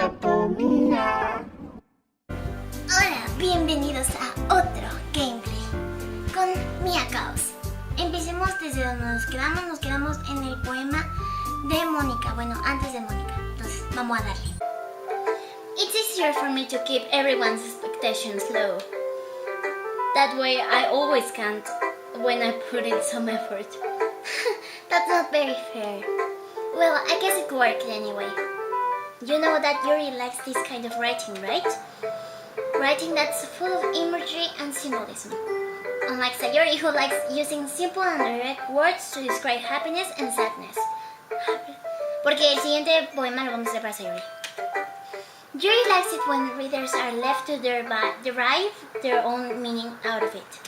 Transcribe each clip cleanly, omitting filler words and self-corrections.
monotonía. Hola, bienvenidos a otro gameplay con MiaChaos. Empecemos desde donde nos quedamos en el poema de Mónica. Bueno, antes de Mónica, entonces vamos a darle. It's easier for me to keep everyone's expectations low. That way I always can't when I put in some effort. That's not very fair. Well, I guess it worked anyway. You know that Yuri likes this kind of writing, right? Writing that's full of imagery and symbolism. Unlike Sayori, who likes using simple and direct words to describe happiness and sadness. Porque el siguiente poema lo vamos a hacer para Sayori. Yuri likes it when readers are left to derive their own meaning out of it.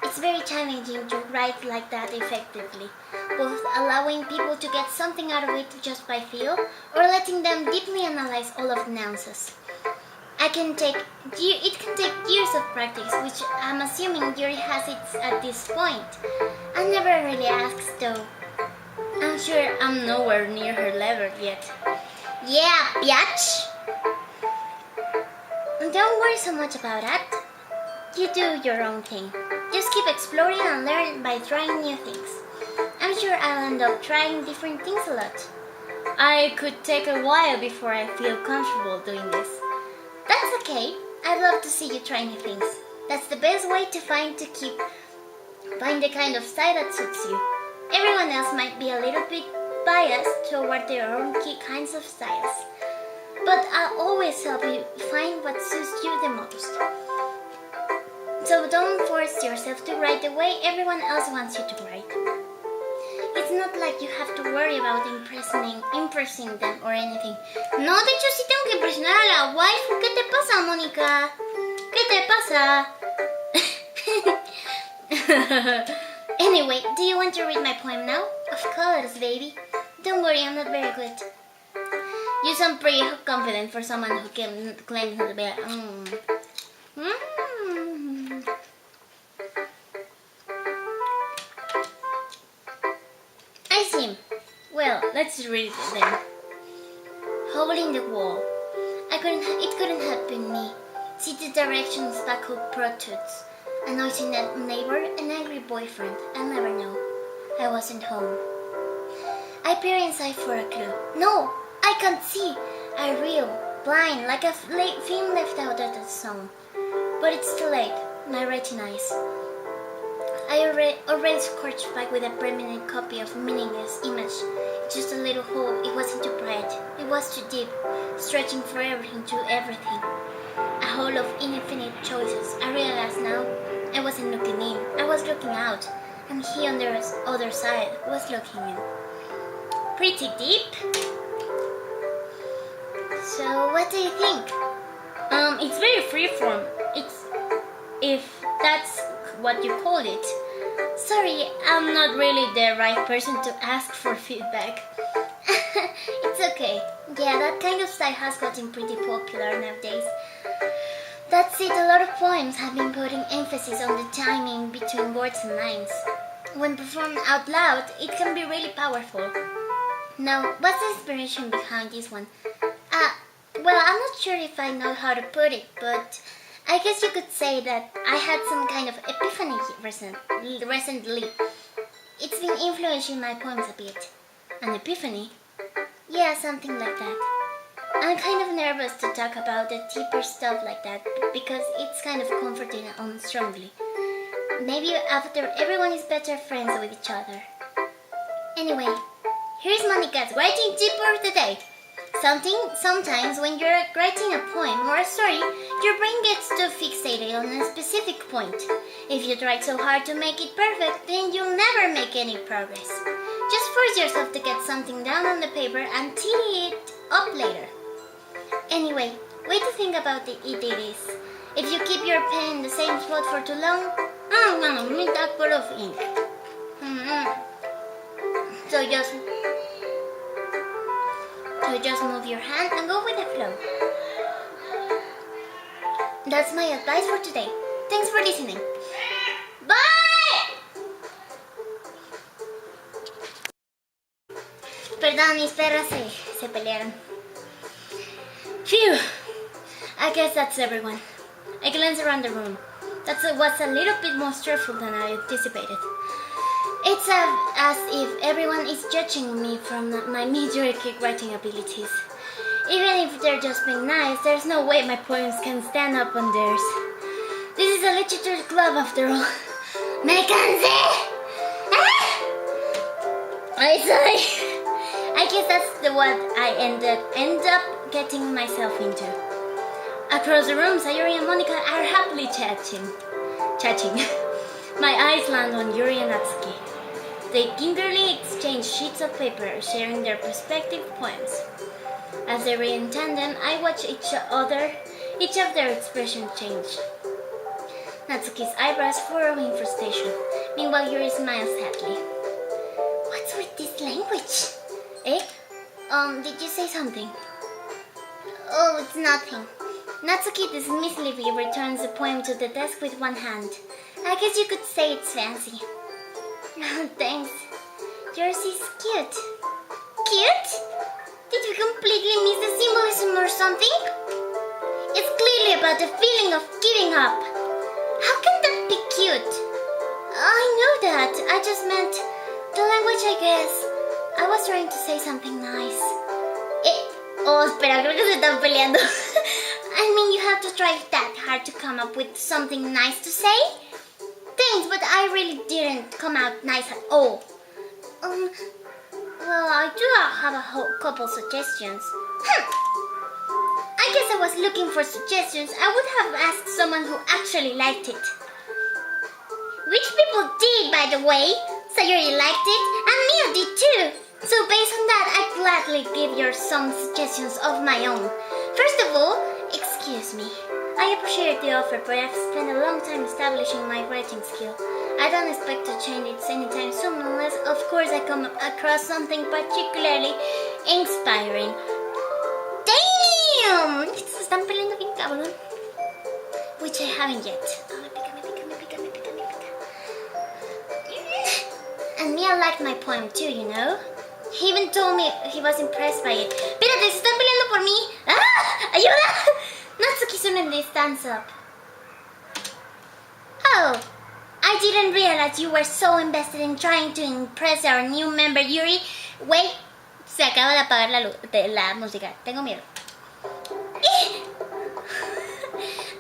It's very challenging to write like that effectively, both allowing people to get something out of it just by feel, or letting them deeply analyze all of the nuances. It can take years of practice, which I'm assuming Yuri has it at this point. I never really asked though. I'm sure I'm nowhere near her level yet. Yeah, biatch! Don't worry so much about that. You do your own thing. Just keep exploring and learn by trying new things. I'm sure I'll end up trying different things a lot. I could take a while before I feel comfortable doing this. That's okay. I'd love to see you try new things. That's the best way to find the kind of style that suits you. Everyone else might be a little bit biased toward their own key kinds of styles, but I'll always help you find what suits you the most. So don't force yourself to write the way everyone else wants you to write. It's not like you have to worry about impressing them or anything. No, de hecho sí tengo que impresionar a la waifu. ¿Qué te pasa, Mónica? ¿Qué te pasa? Anyway, do you want to read my poem now? Of course, baby. Don't worry, I'm not very good. You sound pretty confident for someone who claims not to be. I see. Well, let's read it then. Hole in the wall. It couldn't have been me. See the directions backhook protrudes. A noisy neighbor, an angry boyfriend. I'll never know. I wasn't home. I peer inside for a clue. No, I can't see. I reel, blind, like a film left out of the zone. But it's too late. My retina eyes. I already scorched back with a permanent copy of meaningless image. Just a little hole. It wasn't too bright. It was too deep, stretching forever into everything. A hole of infinite choices. I realized now I wasn't looking in. I was looking out, and he on the other side was looking in. Pretty deep. So what do you think? It's very freeform. If that's what you call it. Sorry, I'm not really the right person to ask for feedback. It's okay. Yeah, that kind of style has gotten pretty popular nowadays. That's it, a lot of poems have been putting emphasis on the timing between words and lines. When performed out loud, it can be really powerful. Now, what's the inspiration behind this one? Well, I'm not sure if I know how to put it, but I guess you could say that I had some kind of epiphany recently. It's been influencing my poems a bit. An epiphany? Yeah, something like that. I'm kind of nervous to talk about the deeper stuff like that because it's kind of comforting and strongly. Maybe after everyone is better friends with each other. Anyway, here's Monica's writing tip for the day. Sometimes when you're writing a poem or a story, your brain gets too fixated on a specific point. If you try so hard to make it perfect, then you'll never make any progress. Just force yourself to get something down on the paper and tee it up later. Anyway, way to think about it is, if you keep your pen in the same spot for too long, I'm gonna meet that pot of ink. So just move your hand and go with the flow. That's my advice for today. Thanks for listening. Bye! Perdón, mis perras se pelearon. I guess that's everyone. I glanced around the room. That was a little bit more stressful than I anticipated. It's as if everyone is judging me from my mediocre writing abilities. Even if they're just being nice, there's no way my poems can stand up on theirs. This is a literature club after all. Me cansé! I sigh. I guess that's what I end up getting myself into. Across the room, Sayuri and Monica are happily chatting. My eyes land on Yuri and Natsuki. They gingerly exchange sheets of paper, sharing their respective poems. As they read in tandem, I watch each of their expressions change. Natsuki's eyebrows furrow in frustration. Meanwhile, Yuri smiles sadly. What's with this language? Did you say something? Oh, it's nothing. Natsuki dismissively returns the poem to the desk with one hand. I guess you could say it's fancy. Thanks. Yours is cute. Cute? Did we completely miss the symbolism or something? It's clearly about the feeling of giving up. How can that be cute? I know that. I just meant the language, I guess. I was trying to say something nice. Espera, creo que se están peleando. I mean, you have to try that hard to come up with something nice to say? Thanks, but I really didn't come out nice at all. Well, I do have a couple suggestions. I guess I was looking for suggestions. I would have asked someone who actually liked it. Which people did, by the way. Sayuri liked it, and Mia did too. So based on that, I'd gladly give you some suggestions of my own. First of all, excuse me. I appreciate the offer, but I've spent a long time establishing my writing skill. I don't expect to change it anytime soon unless, of course, I come across something particularly inspiring. Damn! Se están peleando bien cabrón. Which I haven't yet. Me pica. And Mia liked my poem too, you know? He even told me he was impressed by it. Espérate, se están peleando por mí. ¡Ah! ¡Ayuda! Natsuki suddenly stands up. Oh, I didn't realize you were so invested in trying to impress our new member Yuri. Wait, se acaba de apagar la música. Tengo miedo.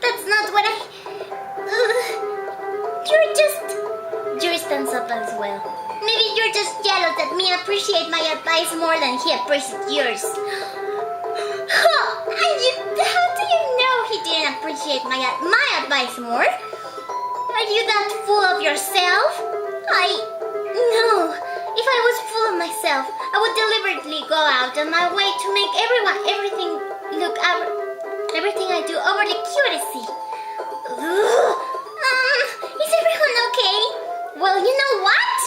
That's not what Yuri stands up as well. Maybe you're just jealous that me appreciate my advice more than he appreciates yours. How do you know he didn't appreciate my advice more? Are you that full of yourself? No. If I was full of myself, I would deliberately go out on my way to make everything I do overly cutesy. Is everyone okay? Well, you know what?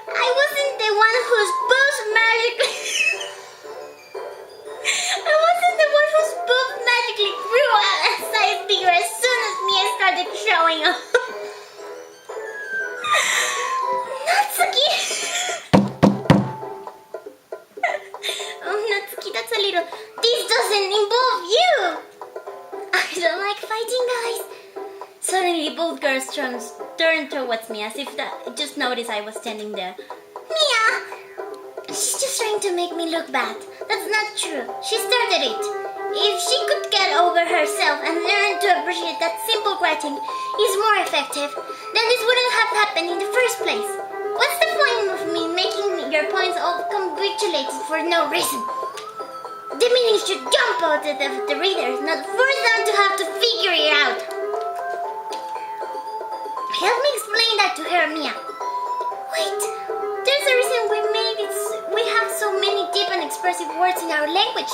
I wasn't the one whose boobs magically grew out a size bigger as soon as Mia started showing up. Natsuki! Natsuki, that's a little... This doesn't involve you! I don't like fighting, guys. Suddenly, both girls turned towards me as if they just noticed I was standing there. Mia! She's just trying to make me look bad. That's not true. She started it. If she could get over herself and learn to appreciate that simple writing is more effective, then this wouldn't have happened in the first place. What's the point of me making your points all congratulated for no reason? The meaning should jump out of the readers, not force them to have to figure it out. Help me explain that to her, Mia. Wait, there's a reason we have so many deep and expressive words in our language.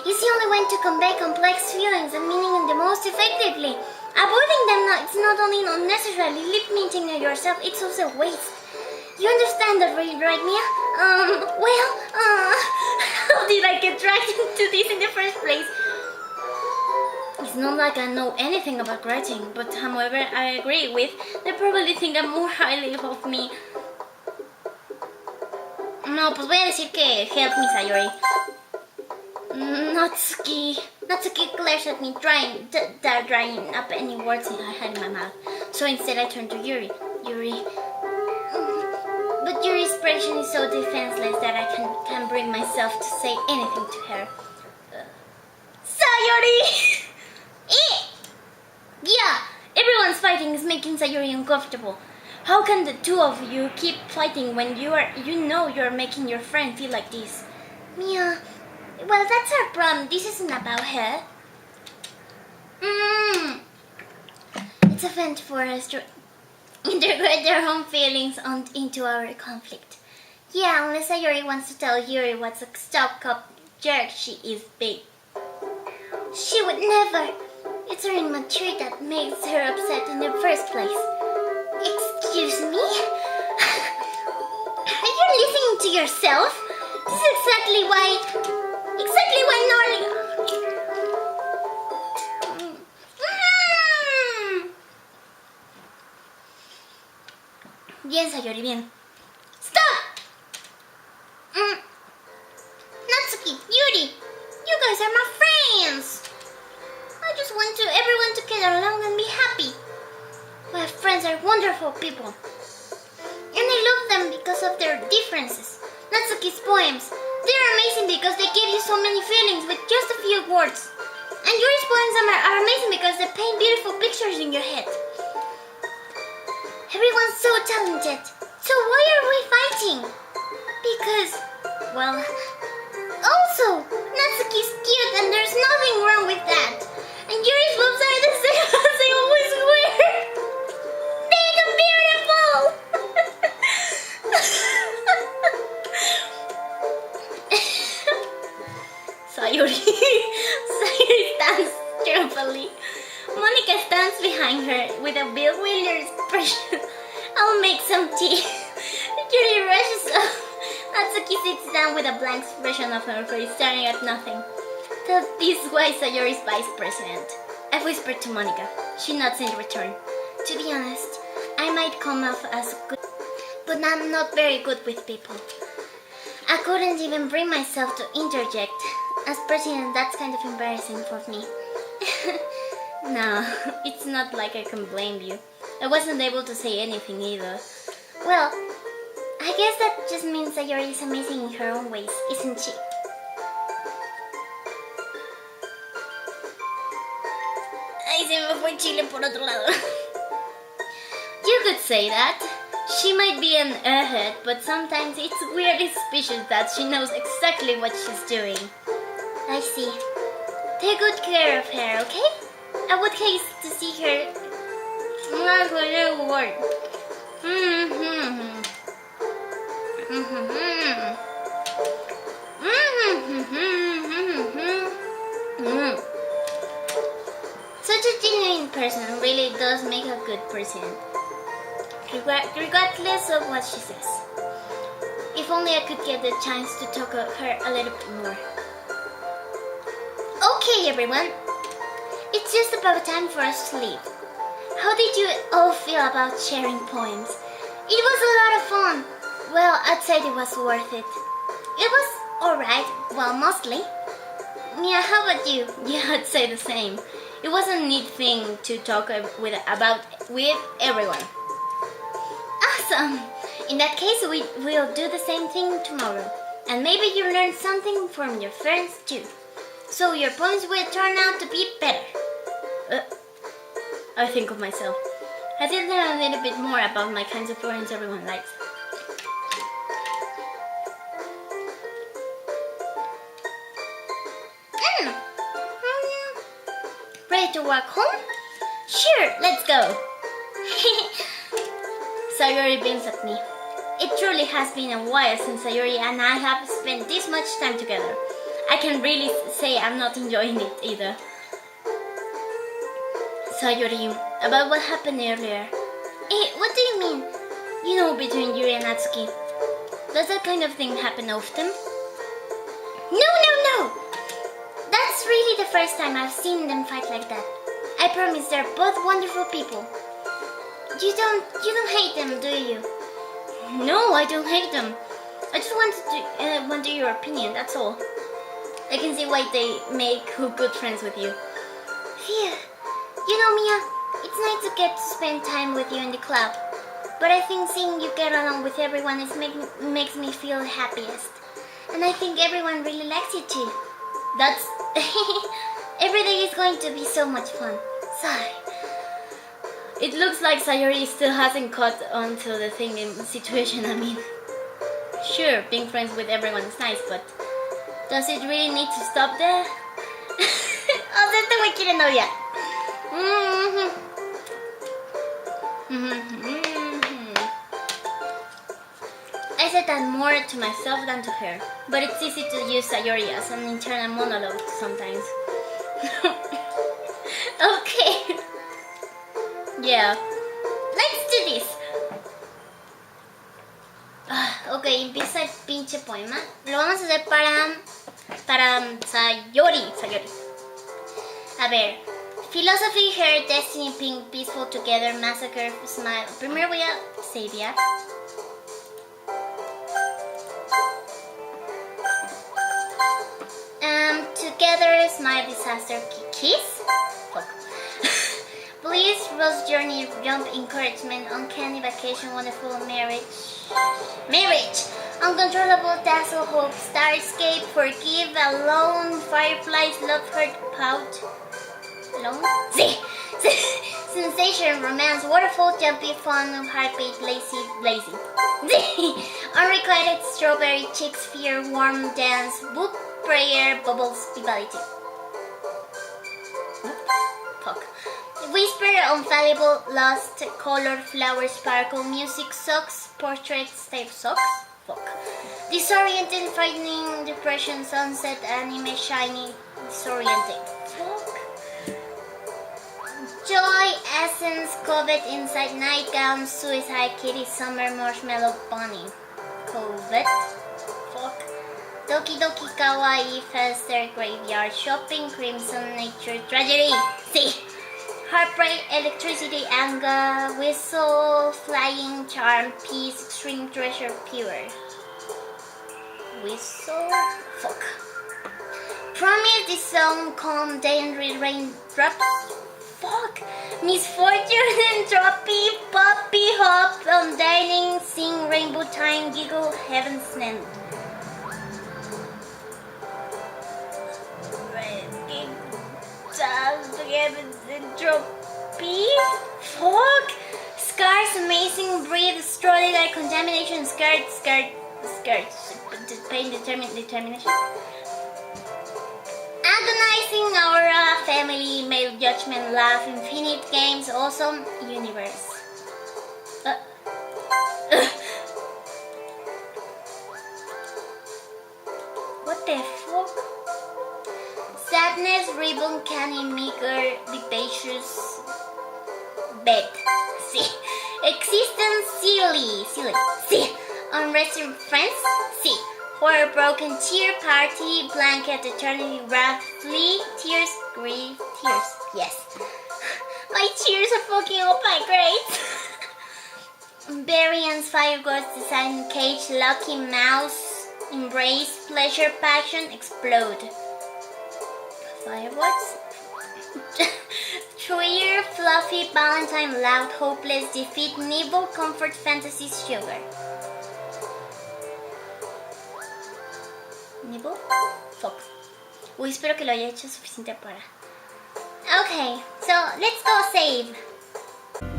It's the only way to convey complex feelings and meaning the most effectively. Avoiding them it's not only unnecessarily limiting yourself, it's also a waste. You understand that, right, Mia? How did I get dragged into this in the first place? It's not like I know anything about writing, but however I agree with, they probably think I'm more highly of me. No, pues voy a decir que help me, Sayuri. Natsuki Natsuki glares at me, drying up any words I had in my mouth. So instead I turn to Yuri. But Yuri's expression is so defenseless that I can't bring myself to say anything to her. Sayori! Yeah, everyone's fighting is making Sayori uncomfortable. How can the two of you keep fighting when you know you're making your friend feel like this? Mia, well, that's her problem. This isn't about her. It's a vent for us to integrate their own feelings into our conflict. Yeah, unless Sayori wants to tell Yuri what a stuck-up jerk she is big. She would never. It's her immaturity that makes her upset in the first place. Excuse me? Are you listening to yourself? This is exactly why Norley... Bien, Sayori, bien. Stop! Natsuki, Yuri, you guys are my friends. I just want everyone to get along and be happy. My friends are wonderful people. And I love them because of their differences. Natsuki's poems, they're amazing because they give you so many feelings with just a few words. And Yuri's poems are amazing because they paint beautiful pictures in your head. Everyone's so talented. So why are we fighting? Because, well, also, Natsuki's cute and there's nothing wrong with that. And Yuri's boobs are the same as they always were. Big and beautiful. Sayori stands cheerfully. Monica stands behind her with a bewildered expression. I'll make some tea. Yuri rushes up. Natsuki sits down with a blank expression of her face, staring at nothing. This is why Sayori's vice president. I whispered to Monica. She nods in return. To be honest, I might come off as good, but I'm not very good with people. I couldn't even bring myself to interject. As president, that's kind of embarrassing for me. No, it's not like I can blame you. I wasn't able to say anything either. Well, I guess that just means Sayori is amazing in her own ways, isn't she? Ay, se me fue Chile por otro lado. You could say that. She might be an airhead, but sometimes it's weirdly suspicious that she knows exactly what she's doing. I see. Take good care of her, okay? I would hate to see her... word. Such a genuine person really does make a good president, regardless of what she says. If only I could get the chance to talk to her a little bit more. Okay, everyone. It's just about time for us to leave. How did you all feel about sharing poems? It was a lot of fun. Well, I'd say it was worth it. It was alright, well, mostly. Mia, how about you? Yeah, I'd say the same. It was a neat thing to talk about with everyone. Awesome! In that case, we'll do the same thing tomorrow. And maybe you learn something from your friends too. So your poems will turn out to be better. I think of myself. I did learn a little bit more about my kinds of poems everyone likes. Ready to walk home? Sure, let's go. Sayori beams at me. It truly has been a while since Sayori and I have spent this much time together. I can really say I'm not enjoying it either. Sayori, about what happened earlier. What do you mean? You know, between Yuri and Natsuki. Does that kind of thing happen often? No! That's really the first time I've seen them fight like that. I promise they're both wonderful people. You don't hate them, do you? No, I don't hate them. I just want your opinion, that's all. I can see why they make good friends with you. Phew. You know, Mia, it's nice to get to spend time with you in the club. But I think seeing you get along with everyone makes me feel happiest. And I think everyone really likes you too. That's... Every day is going to be so much fun. Sigh. It looks like Sayori still hasn't caught on to the situation, I mean. Sure, being friends with everyone is nice, but does it really need to stop there? Oh, este güey quiere novia. I said that more to myself than to her, but it's easy to use Sayori as an internal monologue sometimes. Okay. Yeah. Let's do this. Ok, empieza el pinche poema. Lo vamos a hacer para Sayori. A ver. Philosophy, her destiny, pink, peaceful, together, massacre, smile. Primero voy a savear. Together, smile, disaster, kiss. Fuck. Bliss, rose journey, jump, encouragement, uncanny vacation, wonderful marriage. Uncontrollable dazzle, hope, starscape, forgive, alone, fireflies, love, hurt, pout. Alone? Sí. Sensation, romance, waterfall, jumpy, fun, heartbeat, lazy. Unrequited, strawberry, chicks, fear, warm, dance, book, prayer, bubbles, vitality. Fuck. Whisper, unfallible, lost, color, flower, sparkle, music, socks, portrait, tape, socks. Fuck. Disoriented, frightening, depression, sunset, anime, shiny, disoriented. Fuck. Joy, essence, covet, inside, nightgown, suicide, kitty, summer, marshmallow, bunny. Covet. Fuck. Doki Doki, kawaii, faster, graveyard, shopping, crimson, nature, tragedy. Sí. Heartbreak, electricity, anger, whistle, flying, charm, peace, extreme, treasure, pure. Whistle. Fuck. Promise, the song, calm, danger, raindrops. Fuck. Misfortune, entropy, puppy, hop, dining, sing, rainbow time, giggle, heaven's name. Heaven's entropy. Fuck. Scars, amazing, breathe, extraordinary, contamination, skirt. Pain, determination. Agonizing, aura, family, male judgment, love, infinite games, awesome, universe. What the fuck? Sadness, ribbon, canny, meager, vivacious, bed. Sí. Existence, silly. Sí. Unrest, friends. Sí. Horror, broken, cheer, party, blanket, eternity, wrath, flee, tears, grief, tears. Yes. My cheers are fucking up my grades. Variance, fire, ghost, design, cage, lucky, mouse, embrace, pleasure, passion, explode. Fireworks. Trier, fluffy, valentine, loud, hopeless, defeat, nibble, comfort, fantasy, sugar. Nibble? Fuck. Uy, espero que lo haya hecho suficiente para. Okay, so let's go save.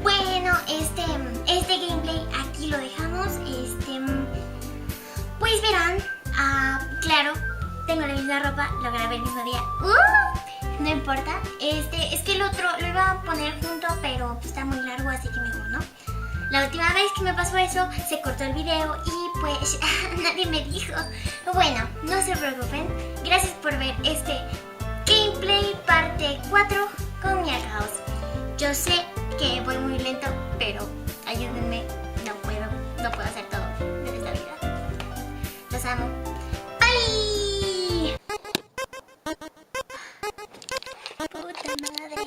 Bueno, este gameplay aquí lo dejamos. Pues verán, claro, tengo la misma ropa, lo grabé el mismo día. No importa, es que el otro lo iba a poner junto, pero está muy largo, así que mejor no. La última vez que me pasó eso, se cortó el video y pues nadie me dijo. Bueno, no se preocupen, gracias por ver este gameplay parte 4 con MiaChaos. Yo sé que voy muy lento, pero ayúdenme, no puedo hacer todo en esta vida. Los amo. Bye. Puta madre.